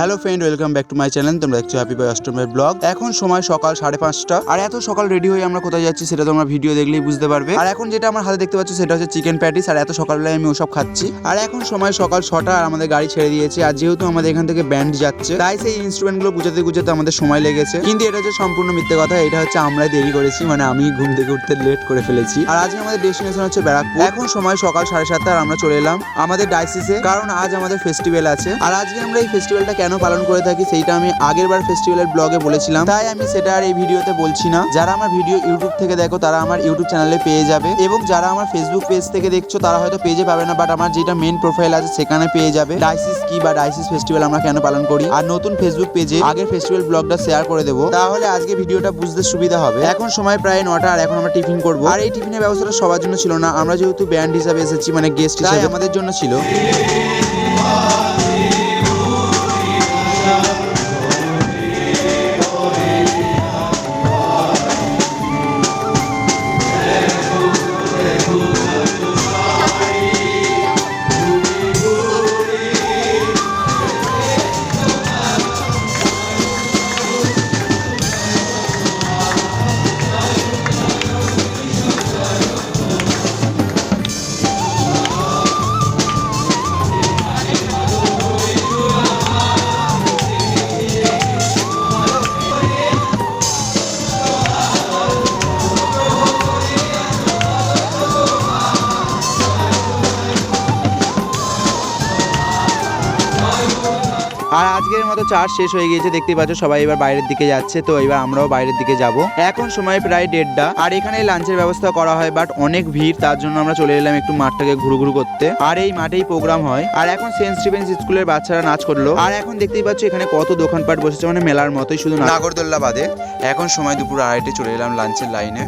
Hello friend, welcome back to my channel. তোমরা দেখছো happy বয় অষ্টমের blog. এখন সময় সকাল 5:30, আর এত সকাল রেডি হয়ে আমরা কোথায় যাচ্ছি সেটা তোমরা ভিডিও দেখলেই বুঝতে পারবে। আর এখন যেটা আমার হাতে দেখতে পাচ্ছ সেটা হচ্ছে চিকেন প্যাটিস, আর এত সকালবেলায় আমি ওসব খাচ্ছি। আর এখন সময় সকাল 6টা, আর আমাদের গাড়ি ছেড়ে দিয়েছে। আর যেহেতু আমাদের এখান থেকে ব্যান্ড যাচ্ছে, তাই সেই ইনস্ট্রুমেন্টগুলো গুছাতে গুছাতে আমাদের সময় লেগেছে। কিন্তু এটা হচ্ছে সম্পূর্ণ মিথ্যে কথা। এটা হচ্ছে আমরাই দেরি করেছি, মানে আমি ঘুম থেকে উঠতে লেট করে ফেলেছি। আর আজকে আমাদের ডেস্টিনেশন হচ্ছে ব্যারাকপুর। এখন সময় সকাল 7:30, আর আমরা চলে এলাম আমাদের ডাইসিসে, কারণ আজ আমাদের ফেস্টিভ্যাল আছে। আর আজকে আমরা এই ফেস্টিভ্যালটা কেন পালন করে থাকি সেইটা আমি আগের বার ফেস্টিভ্যালের ব্লগে বলেছিলাম, তাই আমি সেটা আর এই ভিডিওতে বলছি না। যারা আমার ভিডিও ইউটিউব থেকে দেখো তারা আমার ইউটিউব চ্যানেলে পেয়ে যাবে, এবং যারা আমার ফেসবুক পেজ থেকে দেখছো তারা হয়তো পেজে পাবে না, বাট আমার যেটা মেন প্রোফাইল আছে সেখানে পেয়ে যাবে ডাইসিস কি বা ডাইসিস ফেস্টিভ্যাল আমরা কেন পালন করি। আর নতুন ফেসবুক পেজে আগের ফেস্টিভ্যাল ব্লগটা শেয়ার করে দেবো, তাহলে আজকে ভিডিওটা বুঝতে সুবিধা হবে। এখন সময় প্রায় 9টা, আর এখন আমরা টিফিন করবো। আর এই টিফিনের ব্যবস্থাটা সবার জন্য ছিল না, আমরা যেহেতু ব্যান্ড হিসাবে এসেছি, মানে গেস্ট হিসাবে, আমাদের জন্য ছিল। আর আজকের মতো চার্জ শেষ হয়ে গিয়েছে, দেখতেই পাচ্ছ সবাই এবার বাইরের দিকে যাচ্ছে। তো এবার আমরাও বাইরের দিকে যাব। এখন সময় প্রায় 1:30, আর এখানে লাঞ্চের ব্যবস্থা করা হয়, বাট অনেক ভিড়, তার জন্য আমরা চলে এলাম একটু মাঠটাকে ঘুরু করতে। আর এই মাঠেই প্রোগ্রাম হয়। আর এখন সেন্ট স্টিভেন্স স্কুলের বাচ্চারা নাচ করলো। আর এখন দেখতেই পাচ্ছ এখানে কত দোকানপাট বসেছে, মানে মেলার মতোই, শুধু নাগরদোল্লা বাদে। এখন সময় দুপুর 2:30, চলে এলাম লাঞ্চের লাইনে।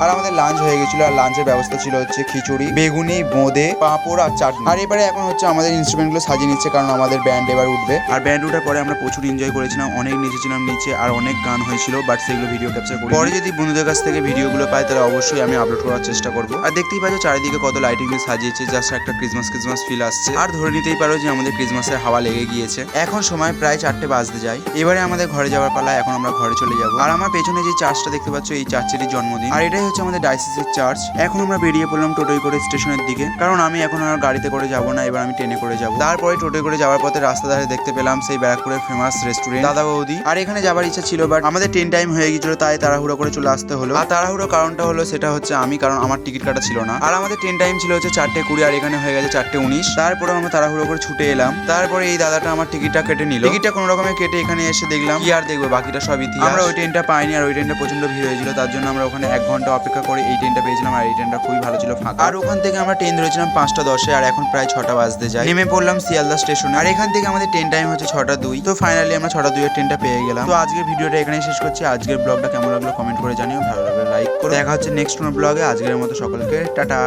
আর আমাদের লাঞ্চ হয়ে গেছিল, আর লাঞ্চের ব্যবস্থা ছিল হচ্ছে খিচুড়ি, বেগুনি, বোঁদে, পাঁপড় আর চাটনি। আর এবারে এখন হচ্ছে আমাদের ইনস্ট্রুমেন্টগুলো সাজিয়ে নিচ্ছে, কারণ আমাদের ব্যান্ড এবার উঠবে। আর ব্যান্ড উঠার পরে আমরা প্রচুর এনজয় করেছিলাম, অনেক নেচেছিলাম নিচে, আর অনেক গান হয়েছিল, বাট সেগুলো ভিডিও ক্যাপচার করি। পরে যদি বন্ধুদের কাছ থেকে ভিডিওগুলো পাই তাহলে অবশ্যই আমি আপলোড করার চেষ্টা করবো। আর দেখতেই পাচ্ছ চারিদিকে কত লাইটিং দিয়ে সাজিয়েছে, জাস্ট একটা ক্রিসমাস ফিল আসছে। আর ধরে নিতেই পারো যে আমাদের ক্রিসমাসের হাওয়া লেগে গিয়েছে। এখন সময় প্রায় 4টে বাজতে যায়। এবারে আমাদের ঘরে যাওয়ার পালা, এখন আমরা ঘরে চলে যাবো। আর আমার পেছনে যে চার্চটা দেখতে পাচ্ছ, এই চার্চেরই জন্মদিন, আর এটাই হচ্ছে আমাদের ডাইসিসের চার্চ। এখন আমরা বেরিয়ে পড়লাম টোটোয় করে স্টেশনের দিকে, কারণ আমি এখন আর গাড়িতে করে যাব না, এবার আমি ট্রেনে করে যাব। তারপরে টোটোয় করে যাওয়ার পথে রাস্তা ধারে দেখতে পেলাম সেই ব্যারাকপুরের ফেমাস রেস্টুরেন্ট দাদা বৌদি। আর এখানে যাবার ইচ্ছা ছিল, বাট আমাদের ট্রেন টাইম হয়ে গিয়েছিল, তাই তাড়াহুড়ো করে চলে আসতে হলো। আর তাড়াহুড়ো কারণটা হলো সেটা হচ্ছে কারণ আমার টিকিট কাটা ছিল না। আর আমাদের ট্রেন টাইম ছিল হচ্ছে 4:20, আর এখানে হয়ে গেছে 4:19। তারপরে আমরা তাড়াহুড়ো করে ছুটে এলাম। তারপরে এই দাদাটা আমার টিকিটটা কেটে নিল। টিকিটটা কোনো রকমে কেটে এখানে এসে দেখলাম কি আর দেখবো, বাকিটা সব ইতিহাস। আমরা ওই ট্রেনটা পাইনি, আর ওই ট্রেনটা প্রচন্ড ভিড় হয়েছিল, তার জন্য আমরা ওখানে 1 ঘন্টা অপেক্ষা করে এই ট্রেনটা পেয়েছিলাম। আর এই ট্রেনটা খুবই ভালো ছিল, ফাঁকা। আর ওখান থেকে আমরা ট্রেন ধরেছিলাম 5:10, আর এখন প্রায় 6টা বাজতে যায়। নেমে পড়লাম শিয়ালদা স্টেশনে, আর এখান থেকে আমাদের ট্রেন টাইম হচ্ছে 6:02। তো ফাইনালি আমরা 6:02 এর ট্রেনটা পেয়ে গেলাম। তো আজকের ভিডিওটা এখানেই শেষ করছি। আজকের ব্লগটা কেমন লাগলো কমেন্ট করে জানিও, ভালো লাগলে লাইক করো। দেখা হচ্ছে নেক্সট কোনো ব্লগে। আজকের মতো সকলকে টাটা।